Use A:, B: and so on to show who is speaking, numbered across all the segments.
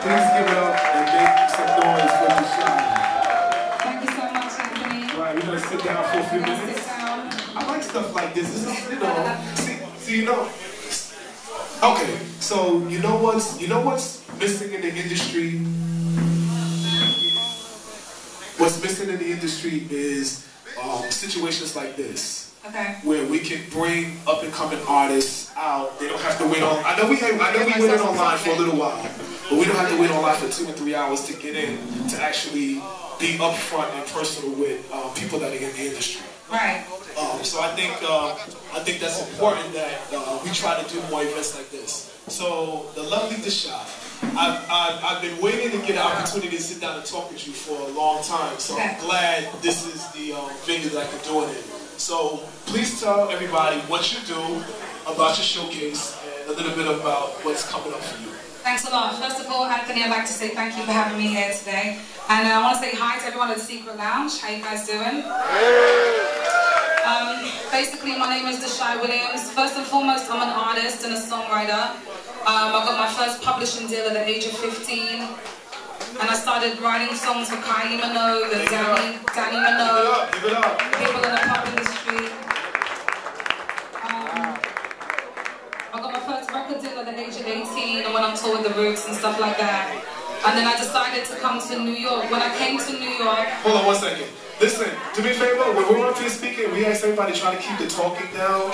A: Please give it up and make some noise for Deshai.
B: Thank you so much, Anthony.
A: Right, we're gonna sit down for a few minutes. I like stuff like this. This is, you know, see, you know. Okay, so you know what's missing in the industry? What's missing in the industry is situations like this.
B: Okay.
A: Where we can bring up and coming artists out. They don't have to wait on. I know we waited online for a little while, but we don't have to wait online for 2 and 3 hours to get in to actually be upfront and personal with people that are in the industry.
B: Right.
A: So I think that's important that we try to do more events like this. So the lovely Deshai, I've been waiting to get an opportunity to sit down and talk with you for a long time. So I'm glad this is the venue that I can do it in. So please tell everybody what you do, about your showcase, and a little bit about what's coming up for you.
B: Thanks a lot. First of all, Anthony, I'd like to say thank you for having me here today. And I want to say hi to everyone at the Secret Lounge. How you guys doing? Basically, my name is Deshai Williams. First and foremost, I'm an artist and a songwriter. I got my first publishing deal at the age of 15. And I started writing songs for Kylie Minogue and Danny Minogue,
A: Give it up.
B: people in the pop industry. I got my first record deal at the age of 18 and went on tour with the Roots and stuff like that. And then I decided to come to New York. When I came to New York...
A: Hold on 1 second. Listen, do me a favor, when we're up here speaking, we ask everybody try to keep the talking down.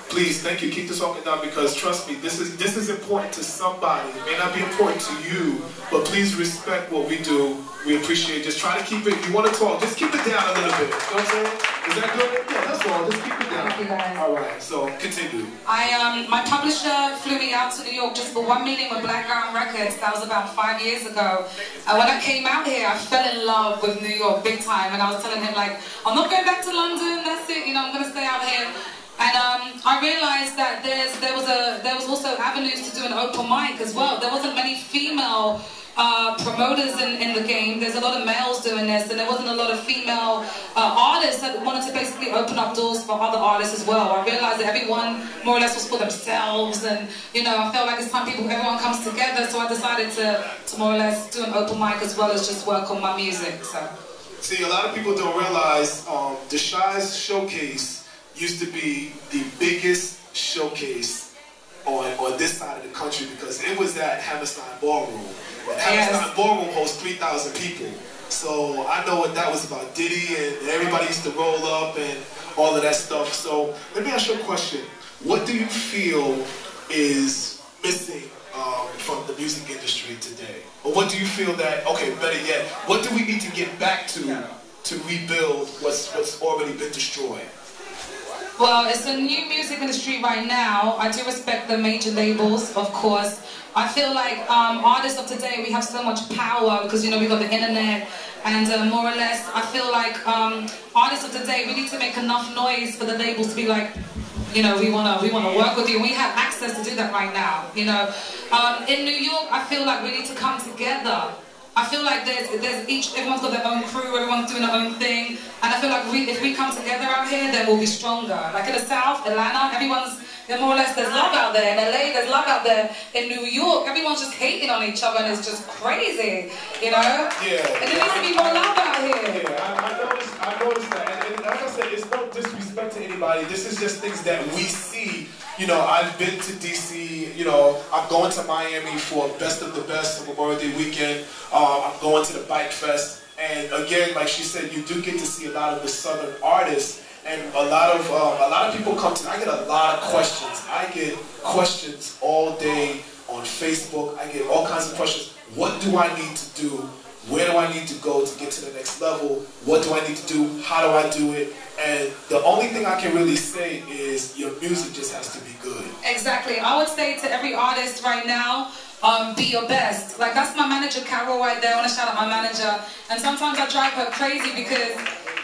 A: Please, thank you, keep the talking down because trust me, this is important to somebody. It may not be important to you, but please respect what we do. We appreciate it. Just try to keep it, you want to talk, just keep it down a little bit. You know what I'm saying? Is that good? Yeah, that's all. Just keep it down.
B: Thank you guys.
A: Alright, so continue.
B: My publisher flew me out to New York just for one meeting with Black Gown Records. That was about 5 years ago. When I came out here, I fell in love with New York big time, and I was telling him like, I'm not going back to London, that's it, you know, I'm going to stay out here. And I realized that there was also avenues to do an open mic as well. There wasn't many female promoters in the game. There's a lot of males doing this, and there wasn't a lot of female artists that wanted to basically open up doors for other artists as well. I realized that everyone more or less was for themselves, and you know, I felt like it's time everyone comes together. So I decided to more or less do an open mic as well as just work on my music. So.
A: See, a lot of people don't realize Deshai's showcase used to be the biggest showcase on this side of the country because it was at Hammerstein Ballroom. And Hammerstein Ballroom hosts 3,000 people. So I know what that was about. Diddy and everybody used to roll up and all of that stuff. So let me ask you a question. What do you feel is missing from the music industry today? Or what do you feel that, okay, better yet, what do we need to get back to rebuild what's already been destroyed?
B: Well, it's a new music industry right now. I do respect the major labels, of course. I feel like artists of today, we have so much power because, you know, we've got the internet and more or less, I feel like artists of today, we need to make enough noise for the labels to be like, you know, we wanna work with you. We have access to do that right now, you know. In New York, I feel like we need to come together. I feel like everyone's got their own crew, everyone's doing their own thing, and I feel like if we come together out here, then we'll be stronger. Like in the South, Atlanta, more or less, there's love out there. In LA, there's love out there. In New York, everyone's just hating on each other, and it's just crazy, you know?
A: Yeah.
B: And there needs to be more love out here.
A: Yeah, I noticed that. And like I said, it's no disrespect to anybody. This is just things that we see. You know, I've been to DC, you know, I'm going to Miami for Best of the Best on Memorial Day weekend. I'm going to the Bike Fest. And again, like she said, you do get to see a lot of the Southern artists. And a lot of people come to, I get a lot of questions. I get questions all day on Facebook. I get all kinds of questions. What do I need to do? Where do I need to go to get to the next level? What do I need to do? How do I do it? And the only thing I can really say is your music just has to be good.
B: Exactly. I would say to every artist right now, be your best. Like, that's my manager, Carol, right there. I want to shout out my manager. And sometimes I drive her crazy because,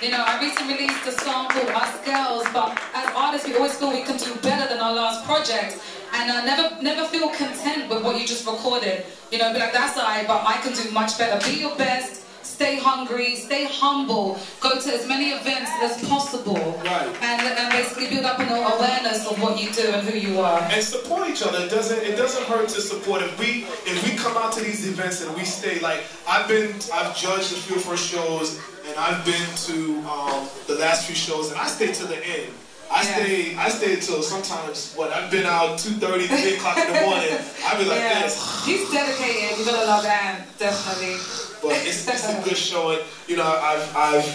B: you know, I recently released a song called Us Girls, but as artists, we always feel we can do better than our last project. And never feel content with what you just recorded. You know, be like, that's alright, but I can do much better. Be your best. stay hungry, stay humble, go to as many events as possible,
A: right.
B: and basically build up an awareness of what you do and who you are.
A: And support each other. It doesn't hurt to support. If we come out to these events and we stay, like I've judged a few of her shows, and I've been to the last few shows, and I stay to the end. I stay till sometimes, I've been out 2:30, 3 o'clock in the morning. I be like this.
B: She's dedicated. You're gonna love Anne, definitely.
A: But it's a good show, and you know I've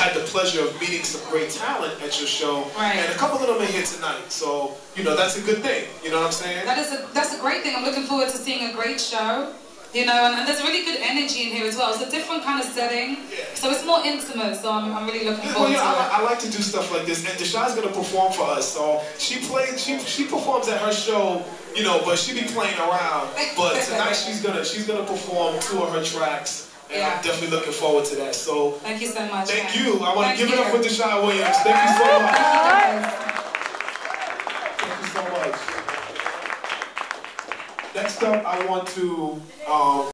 A: had the pleasure of meeting some great talent at your show,
B: right.
A: And a couple of them are here tonight. So you know that's a good thing. You know what I'm saying?
B: That's a great thing. I'm looking forward to seeing a great show. You know, and there's really good energy in here as well. It's a different kind of setting, so it's more intimate. So I'm really looking forward to it.
A: I like to do stuff like this, and Deshai's gonna perform for us. So she performs at her show, you know, but she be playing around. But tonight she's gonna perform 2 of her tracks, and I'm definitely looking forward to that. So
B: thank you so much.
A: Thank you. I want to give it up for Deshai Williams. Thank you so much. Thank you so much. Next up, I want to